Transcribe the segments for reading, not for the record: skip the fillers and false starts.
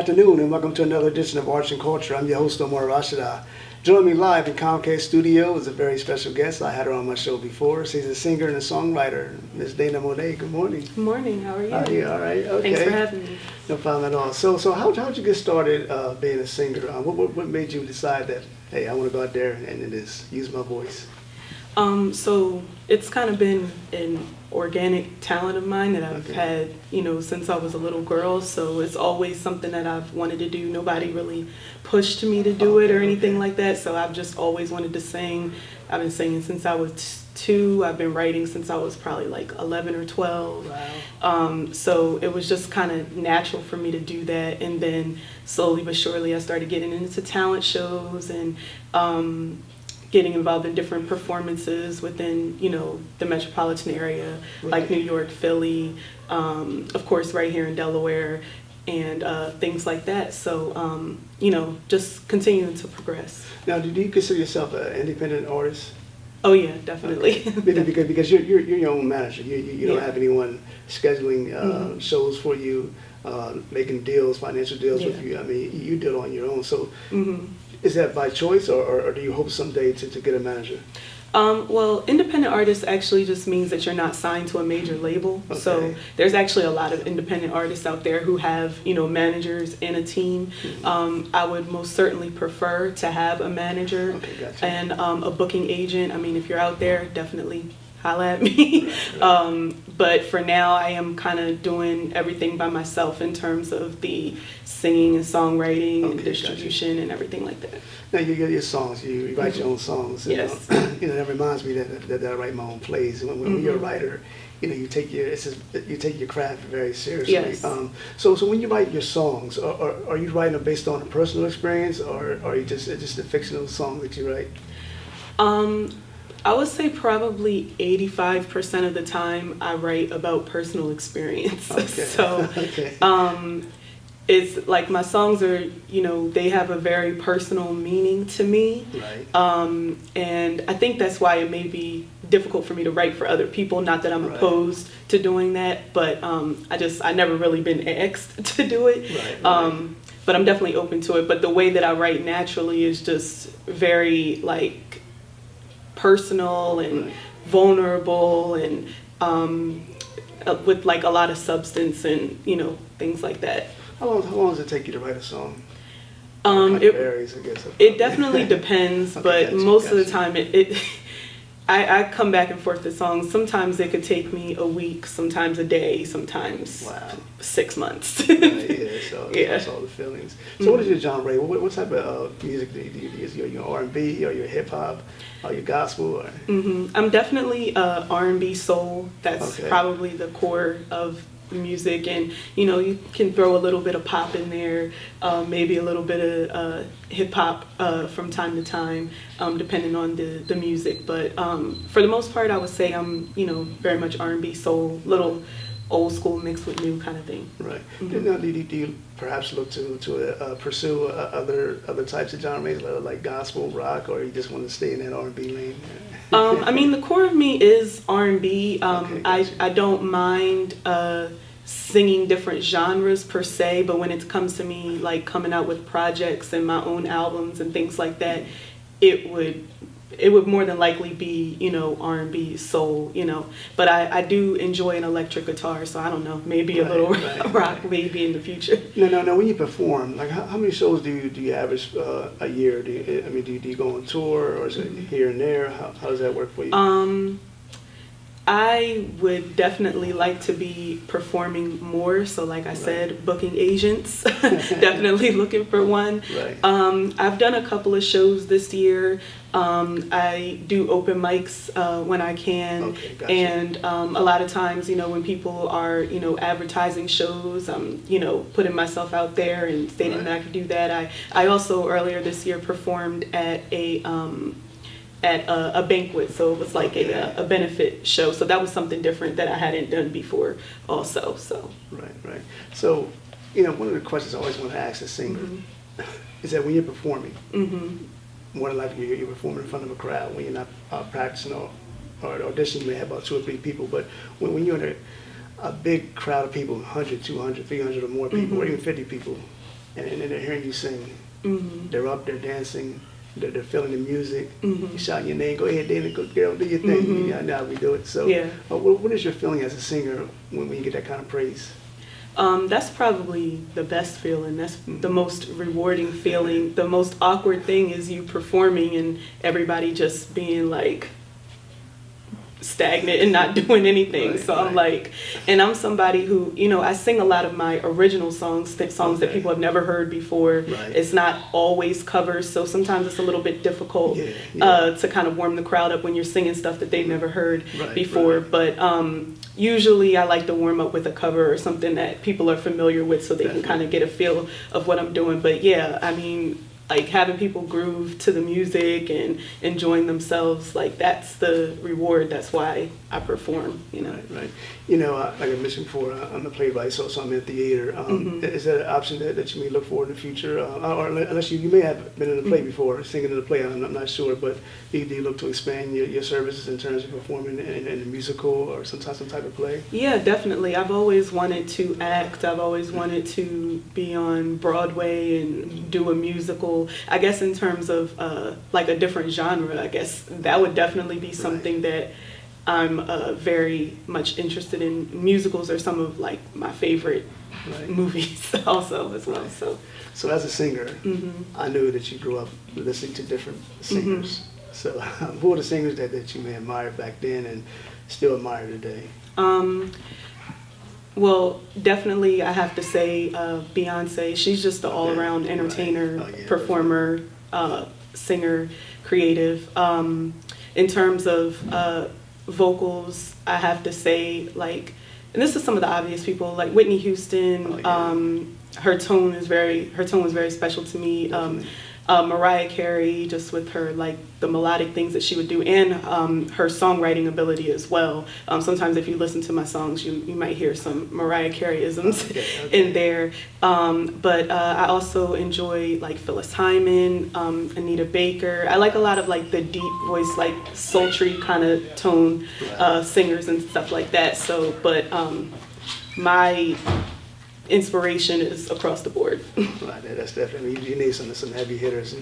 afternoon and welcome to another edition of Arts and Culture. I'm your host, Omar Rashada. Joining me live in Comcast Studio is a very special guest. I had her on my show before. She's a singer and a songwriter, Miss Dayna Monet. Good morning. Good morning. How are you? How are you? All right. Okay. Thanks for having me. No problem at all. So how'd you get started being a singer? What made you decide that, hey, I want to go out there and use my voice? So it's kind of been an organic talent of mine that I've had, since I was a little girl. So it's always something that I've wanted to do. Nobody really pushed me to do it or anything like that. So I've just always wanted to sing. I've been singing since I was 2. I've been writing since I was probably like 11 or 12. Wow. So it was just kind of natural for me to do that. And then slowly but surely I started getting into talent shows and getting involved in different performances within, the metropolitan area, like New York, Philly, of course, right here in Delaware, and things like that. So, just continuing to progress. Now, do you consider yourself an independent artist? Oh yeah, definitely. because you're your own manager. You don't have anyone scheduling shows for you, making deals, financial deals with you. I mean, you do it on your own. So. Is that by choice, or do you hope someday to get a manager? Well, independent artist actually just means that you're not signed to a major label. Okay. So there's actually a lot of independent artists out there who have, managers and a team. I would most certainly prefer to have a manager and a booking agent. I mean, if you're out there, definitely holla at me. But for now, I am kind of doing everything by myself in terms of the singing and songwriting and distribution and everything like that. Now you get your songs, you write your own songs. Yes. That reminds me that I write my own plays. When you're a writer, you take your craft very seriously. Yes. So when you write your songs, are you writing them based on a personal experience, or are you just a fictional song that you write? I would say probably 85% of the time I write about personal experience. Okay. So it's like my songs are, they have a very personal meaning to me. Right. And I think that's why it may be difficult for me to write for other people. Not that I'm opposed to doing that, but I never really been asked to do it. Right. But I'm definitely open to it. But the way that I write naturally is just very personal and vulnerable and with a lot of substance and things like that. How long does it take you to write a song? It varies, I guess. It definitely depends, but most of the time I come back and forth to songs. Sometimes it could take me a week, sometimes a day, sometimes 6 months. That's all the feelings. So what is your genre? What type of music do you do? Is your R&B, or your hip hop, or your gospel? Or? I'm definitely R&B soul. That's probably the core of music, and you can throw a little bit of pop in there, maybe a little bit of hip hop from time to time, depending on the music. But for the most part, I would say I'm very much R&B soul, little old school mixed with new kind of thing. Right. Now, do you perhaps look to pursue other types of genres like gospel, rock, or you just want to stay in that R&B lane? I mean, the core of me is R&B. I don't mind singing different genres per se, but when it comes to me coming out with projects and my own albums and things like that, it would more than likely be R&B, soul, but I do enjoy an electric guitar, so I don't know, maybe a little rock maybe in the future. No. When you perform, how many shows do you average a year? Do you go on tour, or is it here and there? How does that work for you? I would definitely like to be performing more. So like I said, booking agents, definitely looking for one. Right. I've done a couple of shows this year. I do open mics when I can. And a lot of times, when people are, advertising shows, I'm, putting myself out there and stating that I could do that. I also earlier this year performed at a banquet, so it was like a benefit show. So that was something different that I hadn't done before also. So Right. So, one of the questions I always want to ask a singer is that when you're performing, more than likely you're performing in front of a crowd. When you're not practicing or auditioning, you may have about 2 or 3 people. But when you're in a big crowd of people, 100, 200, 300 or more people, or even 50 people, and they're hearing you sing. Mm-hmm. They're up, they're dancing, they're feeling the music. Mm-hmm. You shouting your name, go ahead, Dayna, go girl, do your thing. Mm-hmm. Yeah, now we do it. So, Yeah. What is your feeling as a singer when you get that kind of praise? That's probably the best feeling. That's the most rewarding feeling. The most awkward thing is you performing and everybody just being like stagnant and not doing anything. Right, So right. I'm like, and I'm somebody who, I sing a lot of my original songs that people have never heard before. Right. It's not always covers, so sometimes it's a little bit difficult to kind of warm the crowd up when you're singing stuff that they've never heard before. Right. But usually I like to warm up with a cover or something that people are familiar with so they can kind of get a feel of what I'm doing. But yeah, I mean, like having people groove to the music and enjoying themselves, like that's the reward. That's why I perform, Right. Like I mentioned before, I'm a playwright, so I'm in theater. Is that an option that you may look for in the future? Or unless you may have been in a play before, singing in a play, I'm not sure, but do you look to expand your services in terms of performing in a musical or some type of play? Yeah, definitely. I've always wanted to act. I've always wanted to be on Broadway and do a musical. I guess in terms of like a different genre, I guess that would definitely be something that I'm very much interested in. Musicals are some of like my favorite movies also as well. So as a singer, I knew that you grew up listening to different singers. So who are the singers that you may admire back then and still admire today? Well, definitely I have to say Beyonce. She's just an all-around entertainer, performer, singer, creative. In terms of vocals, I have to say, like, and this is some of the obvious people, like Whitney Houston. Her tone was very special to me. Mariah Carey, just with her like the melodic things that she would do, and her songwriting ability as well. Sometimes if you listen to my songs, you might hear some Mariah Carey-isms in there. But I also enjoy like Phyllis Hyman, Anita Baker. I like a lot of like the deep voice, like sultry kind of tone singers and stuff like that. So, but my inspiration is across the board. Right, that's definitely, you need some heavy hitters, and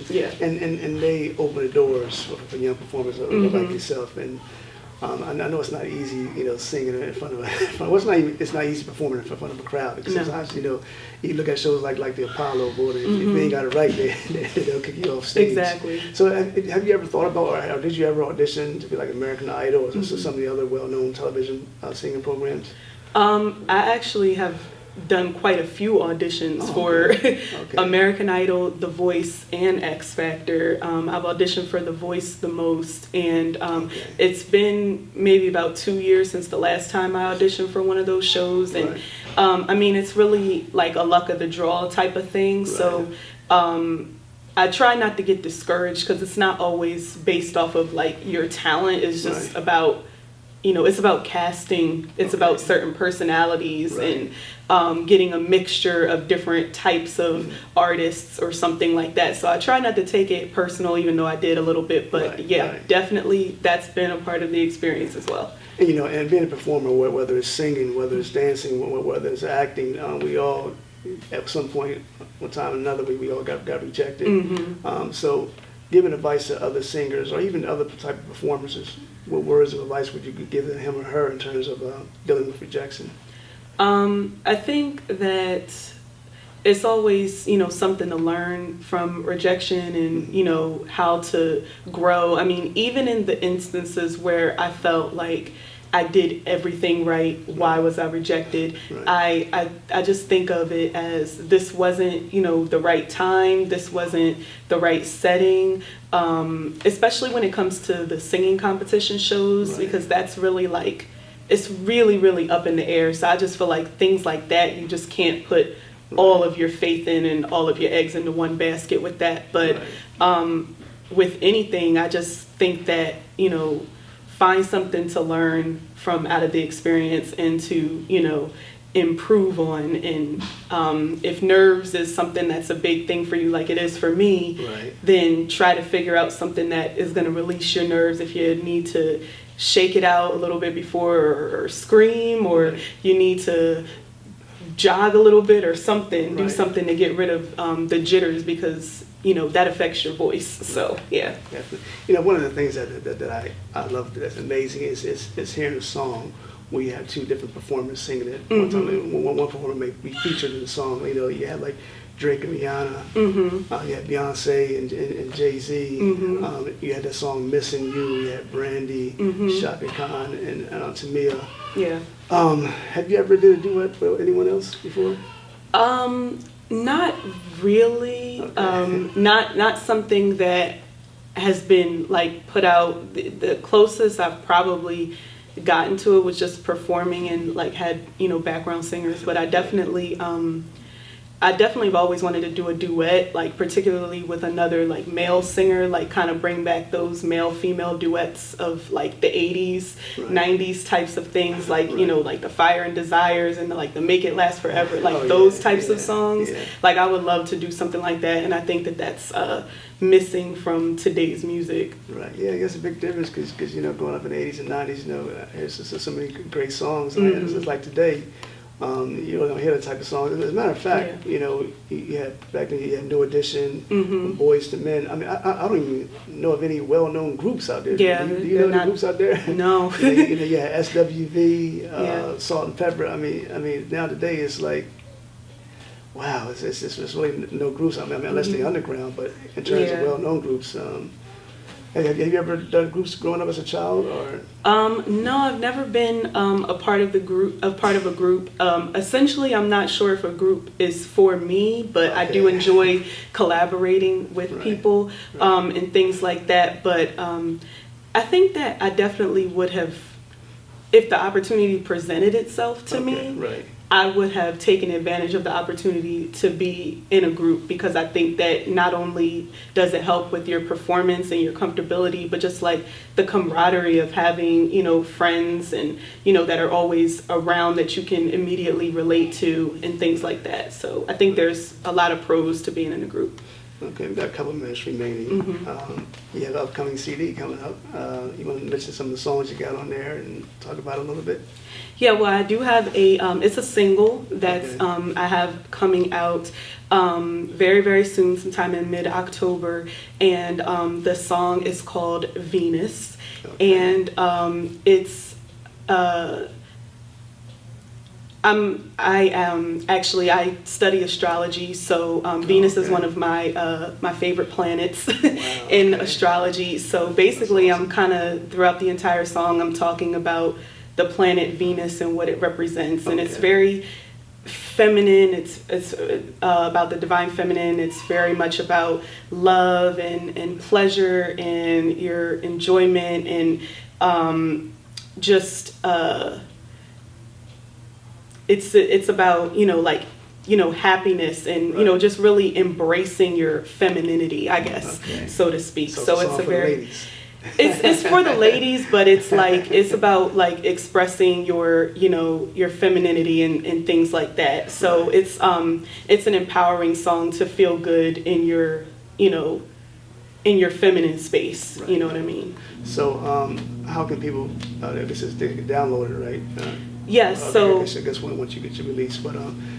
they open the doors for young performers like yourself. And I know it's not easy, singing in front of it's not easy performing in front of a crowd, because sometimes you look at shows like the Apollo Board, if you ain't got it right, they'll kick you off stage. Exactly. So have you ever thought about, or did you ever audition to be like American Idol or some of the other well-known television singing programs? I actually have done quite a few auditions for American Idol, The Voice, and X Factor. I've auditioned for The Voice the most, and it's been maybe about 2 years since the last time I auditioned for one of those shows. And I mean, it's really like a luck of the draw type of thing. So I try not to get discouraged, because it's not always based off of like your talent. It's just about, it's about casting. It's about certain personalities and getting a mixture of different types of artists or something like that. So I try not to take it personal, even though I did a little bit. But definitely that's been a part of the experience as well. And, and being a performer, whether it's singing, whether it's dancing, whether it's acting, we all, at some point, one time or another, we all got rejected. So giving advice to other singers or even other type of performers, what words of advice would you give him or her in terms of dealing with rejection? I think that it's always, something to learn from rejection and, how to grow. I mean, even in the instances where I felt like I did everything right, why was I rejected? I just think of it as this wasn't, the right time, this wasn't the right setting, especially when it comes to the singing competition shows, because that's really like, it's really, really up in the air. So I just feel like things like that, you just can't put all of your faith in and all of your eggs into one basket with that. But with anything, I just think that, find something to learn from out of the experience and to, improve on. And if nerves is something that's a big thing for you, like it is for me, then try to figure out something that is going to release your nerves. If you need to shake it out a little bit before or scream, or you need to jog a little bit or something, do Right. something to get rid of the jitters, because that affects your voice. So yeah. Definitely. One of the things that I love that's amazing is hearing a song where you have two different performers singing it. One performer may be featured in the song. You have like Drake and Rihanna. You had Beyonce and Jay-Z. You had the song "Missing You." You had Brandy, Shaka Khan, and Tamia. Yeah. Have you ever did a duet with anyone else before? Not really. Okay. Not something that has been like put out. The closest I've probably gotten to it was just performing and like had background singers. But I definitely have always wanted to do a duet, like particularly with another like male singer, like kind of bring back those male-female duets of like the 80s, Right. 90s types of things, like, like the Fire and Desires and like the Make It Last Forever, like Oh, those yeah, types of yeah, songs. yeah. Like I would love to do something like that, and I think that that's missing from today's music. Right. Yeah, I guess a big difference because growing up in the 80s and 90s, there's just so many great songs. And it's just like today, you don't hear that type of song. As a matter of fact, you had back then you had New Edition, Boys to Men. I mean, I don't even know of any well-known groups out there. Yeah, do you know any groups out there? No. You had SWV, Salt and Pepper. I mean, now today it's like, wow, it's really no groups. I mean, unless they're underground, but in terms of well-known groups. Have you ever done groups growing up as a child, or? No, I've never been a part of a group. Essentially, I'm not sure if a group is for me, but I do enjoy collaborating with people and things like that. But I think that I definitely would have, if the opportunity presented itself to me. Right. I would have taken advantage of the opportunity to be in a group, because I think that not only does it help with your performance and your comfortability, but just like the camaraderie of having, friends and, that are always around that you can immediately relate to and things like that. So I think there's a lot of pros to being in a group. Okay, we've got a couple of minutes remaining. You have an upcoming CD coming up. You want to mention some of the songs you got on there and talk about it a little bit? Yeah, well, I do have it's a single that's I have coming out very, very soon, sometime in mid-October, and the song is called Venus, and it's I study astrology, so Venus is one of my favorite planets in astrology. So basically, awesome. I'm kind of throughout the entire song, I'm talking about the planet Venus and what it represents, and it's very feminine. It's about the divine feminine. It's very much about love and pleasure and your enjoyment and just. It's about happiness and just really embracing your femininity, I guess, so to speak. So it's a very it's for the ladies, but it's about expressing your femininity and things like that. So it's an empowering song to feel good in your feminine space. You know what I mean? So how can people? They can download it, right? Yes. So I guess once you get your release, but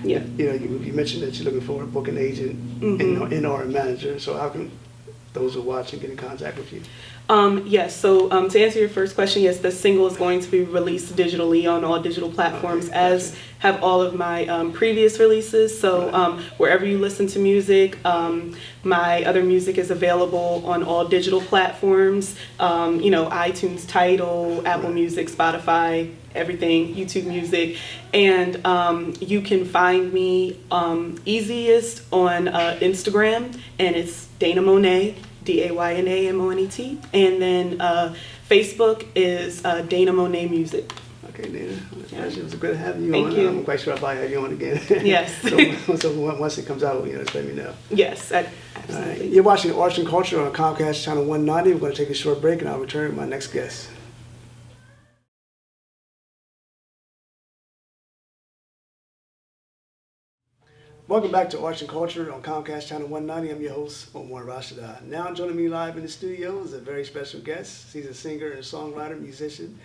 you mentioned that you're looking for a booking agent and or a manager. So how can those who are watching get in contact with you? Yes. So to answer your first question, yes, the single is going to be released digitally on all digital platforms, as have all of my previous releases. So wherever you listen to music, my other music is available on all digital platforms. iTunes, Tidal, Apple Music, Spotify, everything, YouTube Music, and you can find me easiest on Instagram, and it's Dayna Monet, DaynaMonet, and then Facebook is Dayna Monet Music. Okay, Dayna, it was good having you on. Thank you. I'm quite sure I'll probably have you on again. Yes. so once it comes out, just let me know. Yes, absolutely. Right. You're watching Arts and Culture on Comcast Channel 190. We're going to take a short break, and I'll return with my next guest. Welcome back to Arts and Culture on Comcast Channel 190. I'm your host, Omar Rashada. Now joining me live in the studio is a very special guest. He's a singer and songwriter, musician.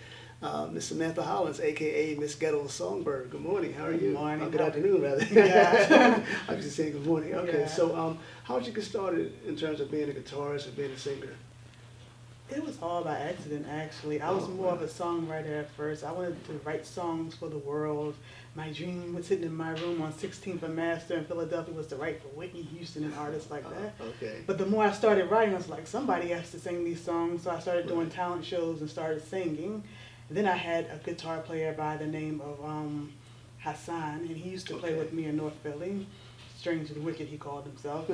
Miss Samantha Hollins, aka Miss Ghetto Songbird. Good morning. How are you? Good morning. Good afternoon, rather. Yeah. I was just saying good morning. Okay, Yeah. so how did you get started in terms of being a guitarist and being a singer? It was all by accident, actually. I was more of a songwriter at first. I wanted to write songs for the world. My dream was sitting in my room on 16th and Master in Philadelphia was to write for Whitney Houston and artists like that. Okay. But the more I started writing, I was like, somebody has to sing these songs. So I started doing talent shows and started singing. Then I had a guitar player by the name of Hassan, and he used to play with me in North Philly. Strangely Wicked, he called himself.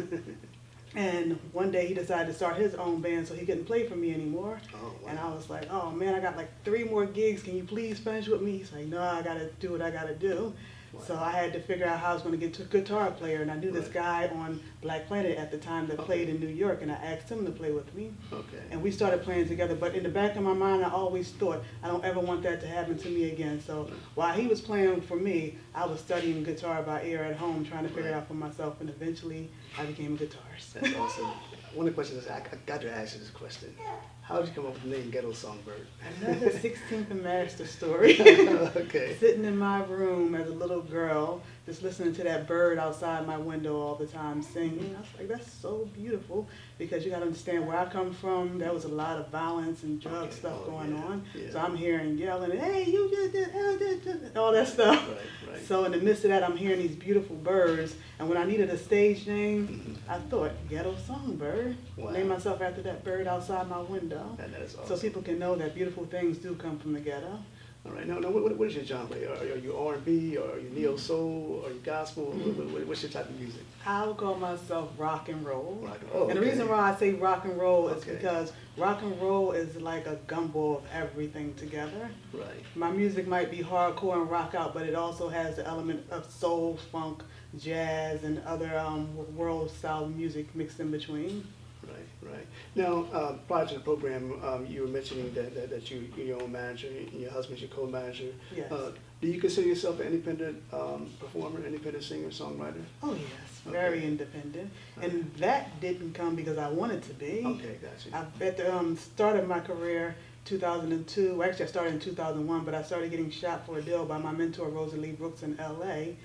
And one day he decided to start his own band, so he couldn't play for me anymore. Oh, wow. And I was like, oh man, I got like 3 more gigs. Can you please finish with me? He's like, no, I got to do what I got to do. Wow. So I had to figure out how I was going to get to a guitar player. And I knew this guy on Black Planet at the time that played in New York, and I asked him to play with me. Okay. And we started playing together. But in the back of my mind, I always thought, I don't ever want that to happen to me again. So while he was playing for me, I was studying guitar by ear at home, trying to figure it out for myself. And eventually, I became a guitarist. That's awesome. One of the questions is, I got to ask you this question. How did you come up with the name Ghetto Songbird? Another 16th and Master story. Okay. Sitting in my room as a little girl, just listening to that bird outside my window all the time singing. I was like, that's so beautiful, because you got to understand where I come from. There was a lot of violence and drug stuff going on. Yeah. So I'm hearing yelling, hey, you did this, all that stuff. Right. So in the midst of that, I'm hearing these beautiful birds. And when I needed a stage name, I thought, Ghetto Songbird. Wow. Named myself after that bird outside my window. That is awesome. So people can know that beautiful things do come from the ghetto. All right. Now, what is your genre? Are you R&B, or are you neo soul, or are you gospel? What's your type of music? I would call myself rock and roll. Oh, and the okay. reason why I say rock and roll is Okay. because rock and roll is like a gumbo of everything together. Right. My music might be hardcore and rock out, but it also has the element of soul, funk, jazz, and other world-style music mixed in between. Right. Now, prior to the program, you were mentioning that you're your own manager, and your husband's your co-manager. Yes. Do you consider yourself an independent performer, independent singer, songwriter? Oh yes, very independent. And that didn't come because I wanted to be. Okay, gotcha. At the start of my career, 2002, well, actually I started in 2001, but I started getting shot for a deal by my mentor Rosalie Brooks in LA. Right.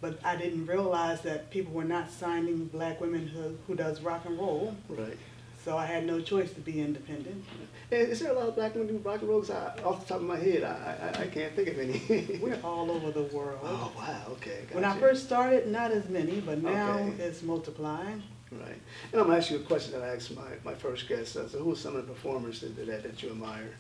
But I didn't realize that people were not signing black women who does rock and roll. Right. So I had no choice to be independent. Is there a lot of black women who do rock and roll? 'Cause off the top of my head, I can't think of any. We're all over the world. Oh, wow, okay. Gotcha. When I first started, not as many, but now Okay. it's multiplying. Right. And I'm going to ask you a question that I asked my first guest. So who are some of the performers that you admire?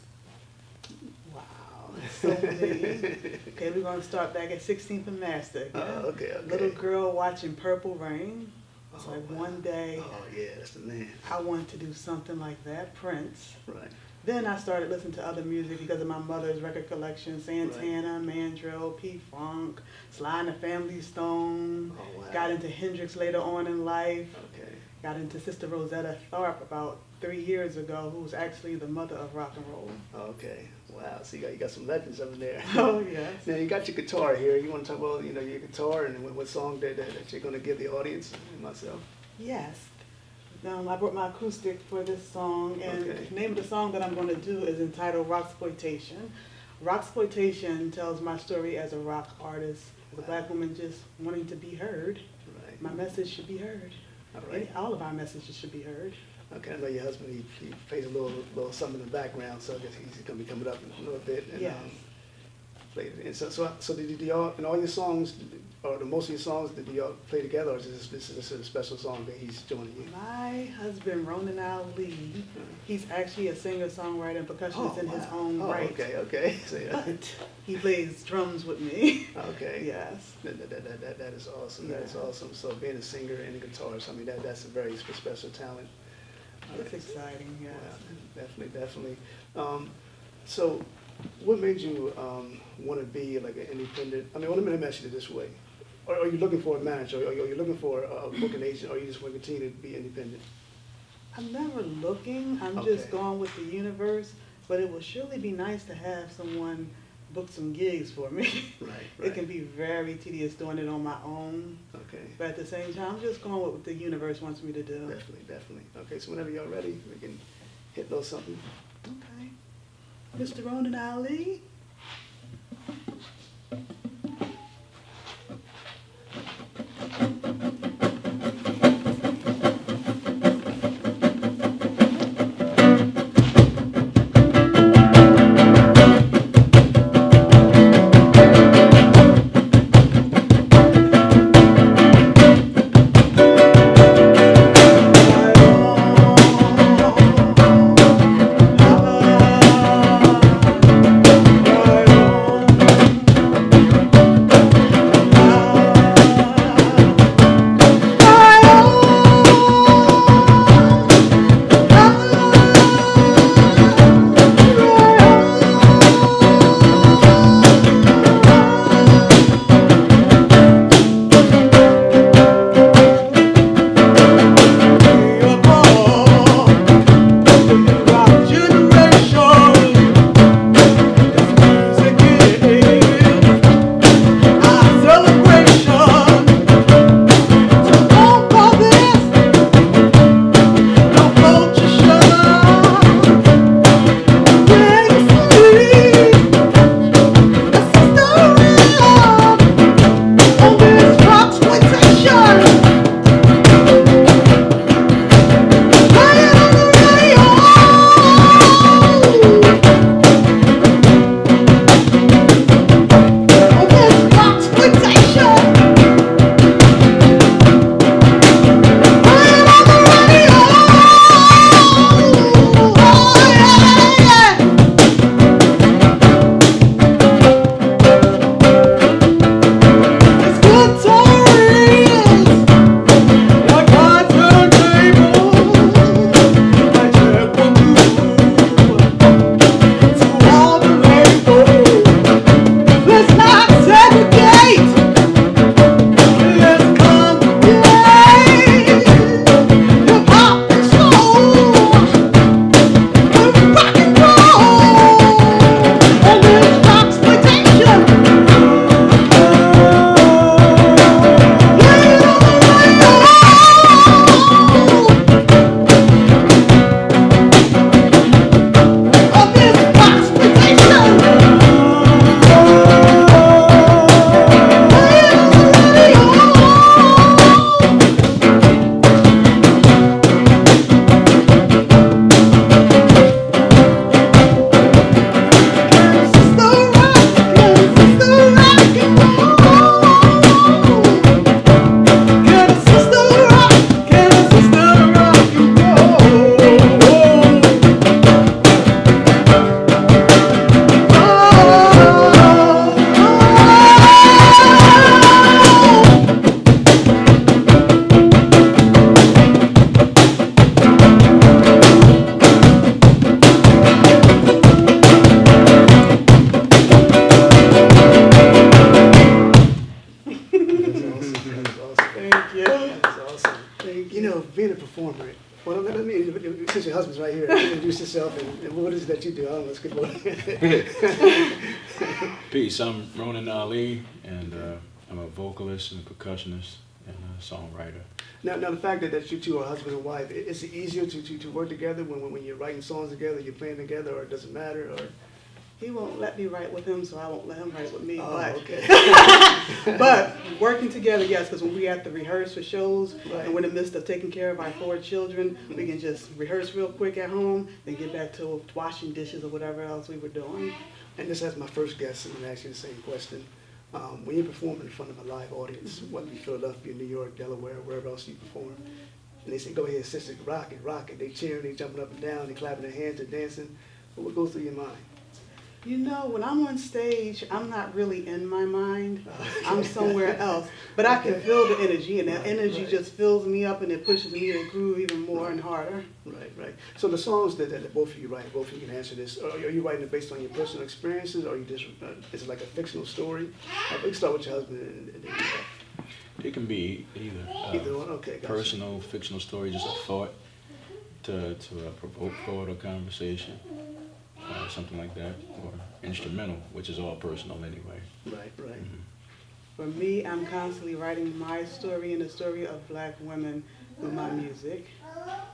Wow, so many. Okay, we're going to start back at 16th and Master again. Okay. Little girl watching Purple Rain. It's Oh, like wow. one day Oh, yeah, that's the man. I wanted to do something like that, Prince. Right. Then I started listening to other music because of my mother's record collection, Santana, Mandrill, P-Funk, Sly and the Family Stone. Oh, wow. Got into Hendrix later on in life. Okay. Got into Sister Rosetta Tharpe about 3 years ago, who was actually the mother of rock and roll. Okay. Wow. So you got some legends over there. Oh, yes. Now you got your guitar here. You want to talk about your guitar and what song that you're going to give the audience and myself? Yes. I brought my acoustic for this song, and Okay. the name of the song that I'm going to do is entitled Rocksploitation. Rocksploitation tells my story as a rock artist, as a black woman just wanting to be heard. Right. My message should be heard. All right. All of our messages should be heard. Okay, I know your husband, he plays a little something in the background, so I guess he's going to be coming up in a little bit. And, Yes. play it. And so did y'all, in all your songs, or the most of your songs, did y'all play together, or is this a special song that he's joining you? My husband, Ronan Ali, he's actually a singer-songwriter and percussionist in his own right. Okay. So, yeah. But he plays drums with me. Okay. Yes. That is awesome. That is Yeah. awesome. So being a singer and a guitarist, I mean, that's a very special talent. It's exciting, yes. Wow, definitely. So what made you want to be like an independent? I mean, let me ask you this way. Are you looking for a manager? Are you looking for a booking agent? Or you just want to continue to be independent? I'm never looking. I'm Okay. just going with the universe. But it would surely be nice to have someone book some gigs for me. Right. It can be very tedious doing it on my own. Okay. But at the same time, I'm just going with what the universe wants me to do. Definitely. Okay, so whenever you're ready, we can hit those something. Okay. Mr. Ronan Ali. Being a performer, well, let me, since your husband's right here, introduce yourself and what is it that you do? I don't know, it's good morning. Peace, I'm Ronan Ali, and I'm a vocalist and a percussionist and a songwriter. Now the fact that you two are husband and wife, is it easier to work together when you're writing songs together, you're playing together, or does it matter? Or He won't let me write with him, so I won't let him write with me. okay. But working together, yes, because when we have to rehearse for shows, Right. and we're in the midst of taking care of our 4 children, we can just rehearse real quick at home, then get back to washing dishes or whatever else we were doing. And this is my first guest, and I'm going to ask you the same question. When you perform in front of a live audience, whether it be Philadelphia, New York, Delaware, wherever else you perform, and they say, go ahead, sister, rock it, rock it. They cheering, they jumping up and down, they clapping their hands, they're dancing. What goes through your mind? You know, when I'm on stage, I'm not really in my mind. I'm somewhere else. But I can feel the energy, and that energy just fills me up, and it pushes me to groove even more and harder. Right. So the songs that both of you write, both of you can answer this. Are you writing it based on your personal experiences, or are you just is it like a fictional story? We can start with your husband and then It can be either. either one. Okay, gotcha. Personal, fictional story, just a thought to provoke thought or conversation, something like that, or instrumental, which is all personal anyway. Right. Mhm. For me, I'm constantly writing my story and the story of Black women through my music.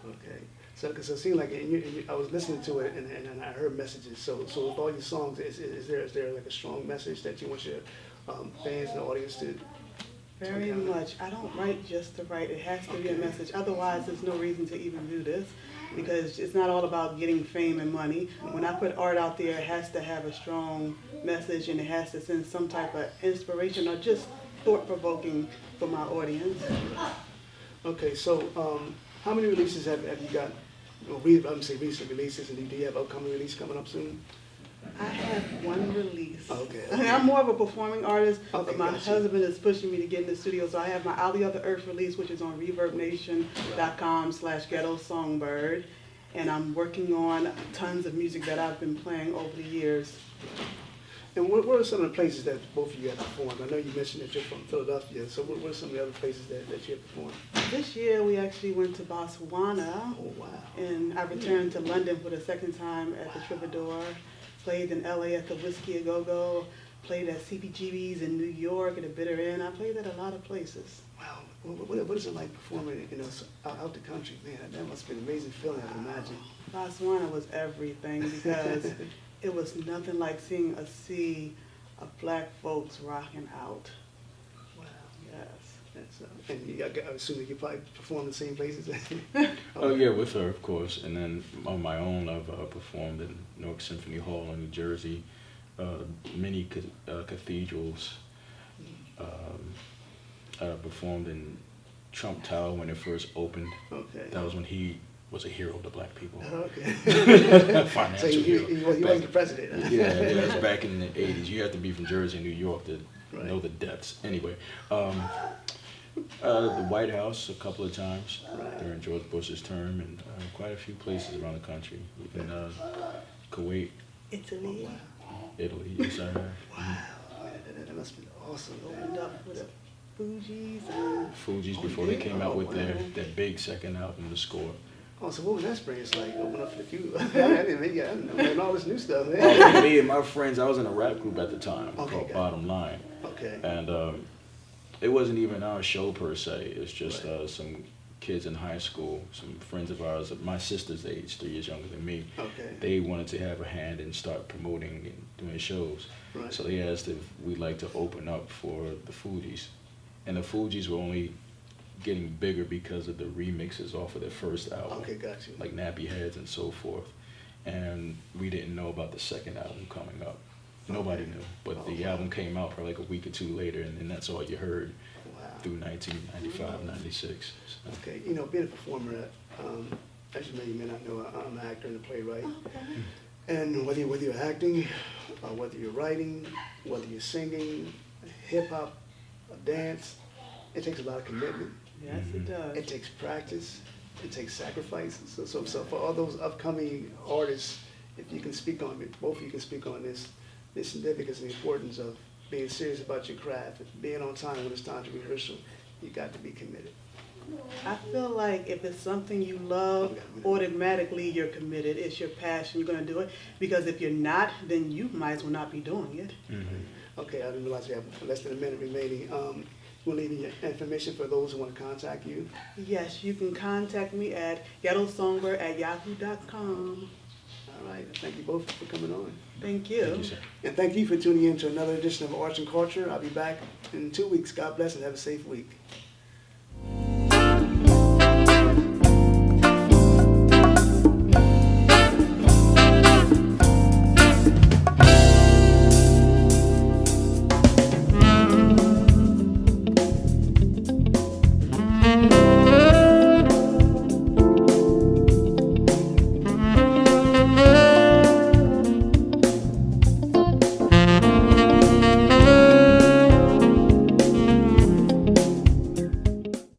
Okay. So, cause it seemed like I was listening to it and I heard messages. So with all your songs, is there like a strong message that you want your fans and the audience to? Very much. I don't write just to write. It has to be a message. Otherwise, there's no reason to even do this, because it's not all about getting fame and money. When I put art out there, it has to have a strong message, and it has to send some type of inspiration or just thought-provoking for my audience. Okay, so how many releases have you got? Well, I'm saying recent releases, and do you have upcoming release coming up soon? I have one release. Okay. I'm more of a performing artist, Okay, but my gotcha. husband is pushing me to get in the studio. So I have my Out of the Earth release, which is on ReverbNation.com/Ghetto Songbird. And I'm working on tons of music that I've been playing over the years. And what are some of the places that both of you have performed? I know you mentioned that you're from Philadelphia, so what are some of the other places that you have performed? This year we actually went to Botswana. Oh, wow. And I returned to London for the second time at the Troubadour. Played in LA at the Whiskey A Go Go. Played at CBGB's in New York at the Bitter End. I played at a lot of places. Wow. What is it like performing, out the country? Man, that must have been an amazing feeling, I can imagine. Botswana was everything because it was nothing like seeing a sea of black folks rocking out. Wow. Yes. That's, and I'm assuming you probably perform in the same places? Oh yeah, with her, of course. And then on my own, I've performed in Newark Symphony Hall in New Jersey, many cathedrals. I performed in Trump Tower when it first opened. Okay. That was when he was a hero to black people. Okay. Financial So hero. he wasn't the president. Yeah, it was back in the 80s. You had to be from Jersey and New York to Right. know the depths. Anyway, the White House a couple of times during George Bush's term, and quite a few places around the country. Even Kuwait, Italy. Italy, yes I have. Wow. That must have been awesome. Opened up with the Fugees and Fugees before they came out with that big second album, The Score. Oh, so what was that experience like? Open up for the few. I didn't know all this new stuff, man. Oh, me and my friends, I was in a rap group at the time Okay, called got it. Bottom Line. Okay. And it wasn't even our show per se. It's just Right. some kids in high school, some friends of ours, my sister's age, 3 years younger than me. Okay. They wanted to have a hand and start promoting and doing shows. Right. So they asked if we'd like to open up for the Fugees. And the Fugees were only getting bigger because of the remixes off of their first album. Okay, got you. Like Nappy Heads and so forth. And we didn't know about the second album coming up. Nobody knew. But the album came out for like a week or two later, and then that's all you heard Wow. through 1995, 96. So. Okay, being a performer, as you may not know, I'm an actor and a playwright. And whether you're acting, whether you're writing, whether you're singing, hip hop, dance, it takes a lot of commitment. yes, it does. It takes practice. It takes sacrifice. So for all those upcoming artists, if you can speak on it, both of you can speak on this significance and the importance of being serious about your craft, being on time when it's time to rehearsal. You got to be committed. I feel like if it's something you love, automatically you're committed. It's your passion. You're going to do it. Because if you're not, then you might as well not be doing it. Mm-hmm. Okay, I didn't realize we have less than a minute remaining. You want to leave your information for those who want to contact you? Yes, you can contact me at ghettosongbird@yahoo.com. All right, thank you both for coming on. Thank you. Thank you, sir. And thank you for tuning in to another edition of Arts and Culture. I'll be back in 2 weeks. God bless and have a safe week.